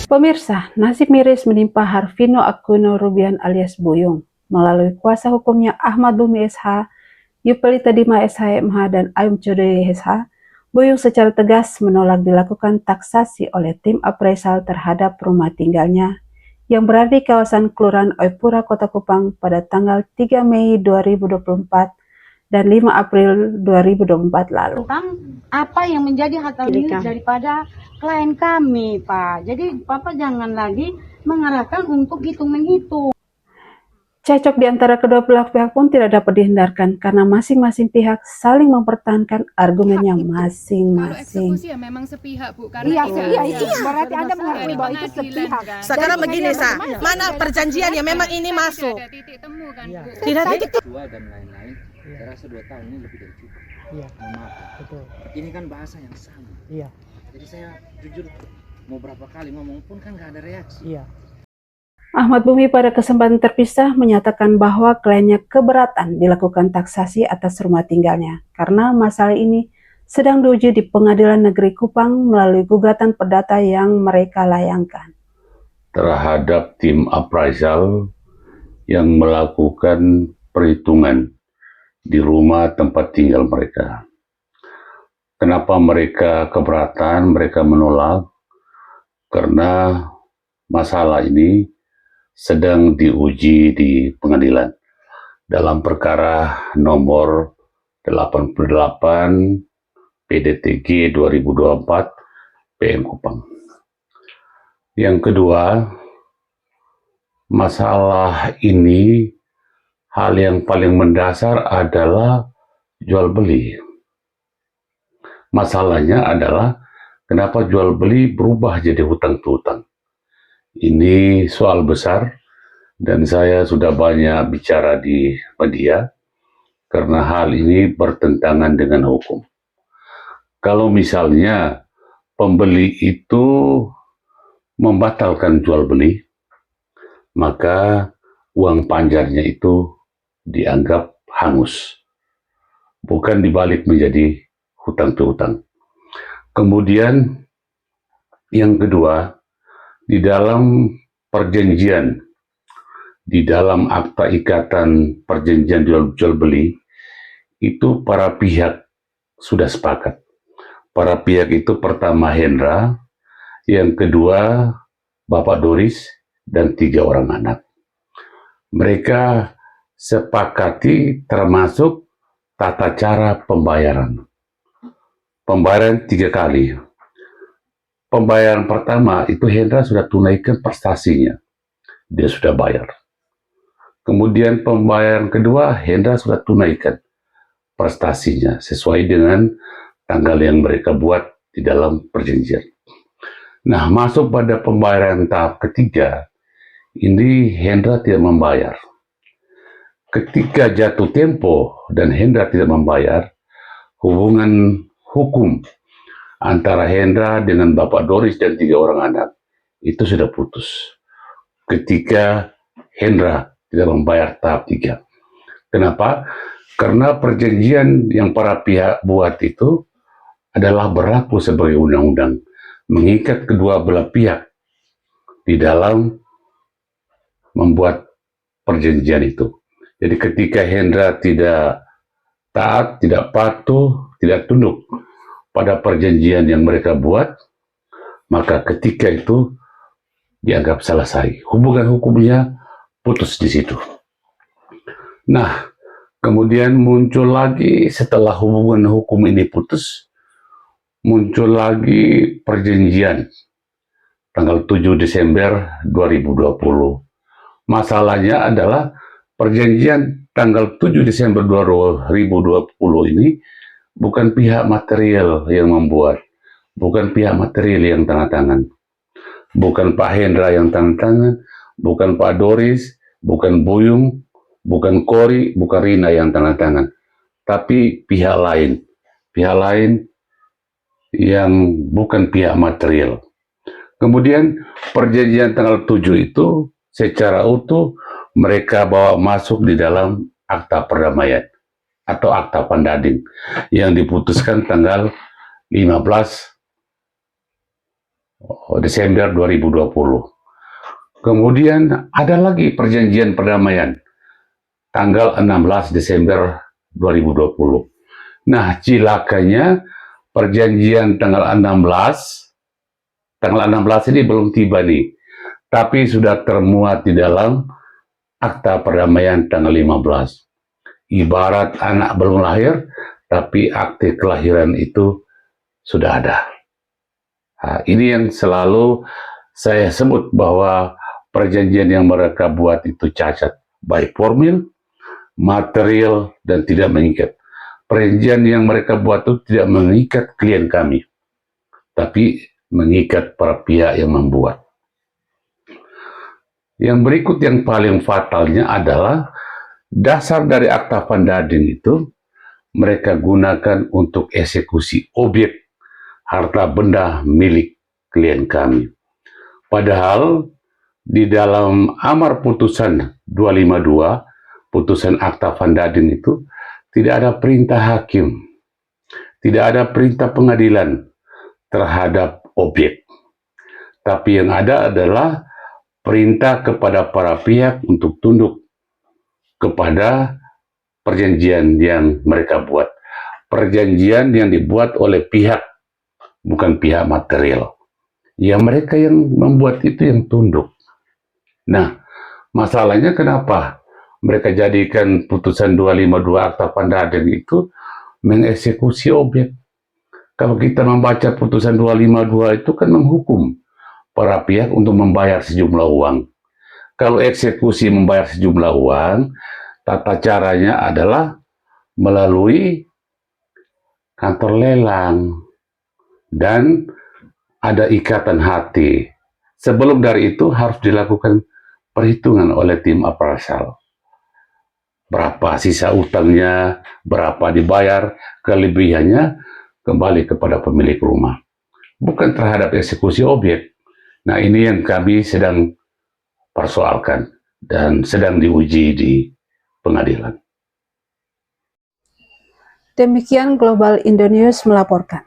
Pemirsa, nasib miris menimpa Harvino Akuino Rubian alias Buyung. Melalui kuasa hukumnya Ahmad Bumi SH, Yupelita Dima SHMH, dan Ayum Choudhury SH, Buyung secara tegas menolak dilakukan taksasi oleh tim appraisal terhadap rumah tinggalnya yang berada di kawasan Kelurahan Oipura, Kota Kupang pada tanggal 3 Mei 2024 dan 5 April 2024 lalu. Tentang apa yang menjadi hak milik daripada klien kami, Pak. Jadi Bapak jangan lagi mengarahkan untuk hitung-menghitung. Cekcok di antara kedua belah pihak pun tidak dapat dihindarkan karena masing-masing pihak saling mempertahankan argumennya masing-masing. Kalau eksekusi ya memang sepihak, Bu. Karena Itu berarti Anda mengakui bahwa itu sepihak. Sekarang begini, Sa, mana perjanjian yang memang ini masuk? Ada titik temu kan, Bu. Tidak titik temu. Dua dan lain-lain. Saya rasa 2 tahun ini lebih dari cukup. Mohon maaf. Betul. Ini kan bahasa yang sama. Iya. Jadi saya jujur mau berapa kali ngomong pun kan nggak ada reaksi. Iya. Ahmad Bumi pada kesempatan terpisah menyatakan bahwa kliennya keberatan dilakukan taksasi atas rumah tinggalnya karena masalah ini sedang diuji di Pengadilan Negeri Kupang melalui gugatan perdata yang mereka layangkan terhadap tim appraisal yang melakukan perhitungan di rumah tempat tinggal mereka. Kenapa mereka keberatan, mereka menolak? Karena masalah ini sedang diuji di pengadilan dalam perkara nomor 88 PDTG 2024 PM Kupang. Yang kedua, masalah ini hal yang paling mendasar adalah jual beli. Masalahnya adalah kenapa jual beli berubah jadi hutang piutang. Ini soal besar dan saya sudah banyak bicara di media karena hal ini bertentangan dengan hukum. Kalau misalnya pembeli itu membatalkan jual beli, maka uang panjarnya itu dianggap hangus, bukan dibalik menjadi hutang piutang. Kemudian yang kedua, di dalam perjanjian, di dalam akta ikatan perjanjian jual beli, itu para pihak sudah sepakat. Para pihak itu pertama Hendra, yang kedua Bapak Doris, dan 3 orang anak. Mereka sepakati termasuk tata cara pembayaran. Pembayaran 3 kali. Pembayaran pertama itu Hendra sudah tunaikan prestasinya. Dia sudah bayar. Kemudian pembayaran kedua Hendra sudah tunaikan prestasinya sesuai dengan tanggal yang mereka buat di dalam perjanjian. Nah, masuk pada pembayaran tahap ketiga, ini Hendra tidak membayar. Ketika jatuh tempo dan Hendra tidak membayar, hubungan hukum antara Hendra dengan Bapak Doris dan 3 orang anak itu sudah putus ketika Hendra tidak membayar tahap 3. Kenapa? Karena perjanjian yang para pihak buat itu adalah berlaku sebagai undang-undang, mengikat kedua belah pihak di dalam membuat perjanjian itu. Jadi ketika Hendra tidak taat, tidak patuh, tidak tunduk pada perjanjian yang mereka buat, maka ketika itu dianggap selesai. Hubungan hukumnya putus di situ. Nah, kemudian muncul lagi setelah hubungan hukum ini putus, muncul lagi perjanjian tanggal 7 Desember 2020. Masalahnya adalah perjanjian tanggal 7 Desember 2020 ini bukan pihak material yang membuat, bukan pihak material yang tanda tangan, bukan Pak Hendra yang tanda tangan, bukan Pak Doris, bukan Buyung, bukan Kori, bukan Rina yang tanda tangan, tapi pihak lain yang bukan pihak material. Kemudian perjanjian tanggal 7 itu secara utuh mereka bawa masuk di dalam akta perdamaian atau akta pandading yang diputuskan tanggal 15 Desember 2020. Kemudian ada lagi perjanjian perdamaian tanggal 16 Desember 2020. Nah, cilakanya perjanjian tanggal 16 ini belum tiba nih, tapi sudah termuat di dalam akta perdamaian tanggal 15. Ibarat anak belum lahir, tapi akte kelahiran itu sudah ada. Nah, ini yang selalu saya sebut bahwa perjanjian yang mereka buat itu cacat, baik formil, material, dan tidak mengikat. Perjanjian yang mereka buat itu tidak mengikat klien kami, tapi mengikat para pihak yang membuat. Yang berikut yang paling fatalnya adalah dasar dari akta Van Dading itu mereka gunakan untuk eksekusi objek harta benda milik klien kami. Padahal di dalam amar putusan 252, putusan akta Van Dading itu tidak ada perintah hakim, tidak ada perintah pengadilan terhadap objek. Tapi yang ada adalah perintah kepada para pihak untuk tunduk kepada perjanjian yang mereka buat. Perjanjian yang dibuat oleh pihak, bukan pihak material. Ya mereka yang membuat itu yang tunduk. Nah, masalahnya kenapa mereka jadikan putusan 252 akta Van Dading itu mengeksekusi objek? Kalau kita membaca putusan 252 itu kan menghukum para pihak untuk membayar sejumlah uang. Kalau eksekusi membayar sejumlah uang, tata caranya adalah melalui kantor lelang dan ada ikatan hati. Sebelum dari itu harus dilakukan perhitungan oleh tim appraisal. Berapa sisa utangnya, berapa dibayar, kelebihannya kembali kepada pemilik rumah. Bukan terhadap eksekusi objek. Nah, ini yang kami sedang persoalkan dan sedang diuji di pengadilan. Demikian Global Indonews melaporkan.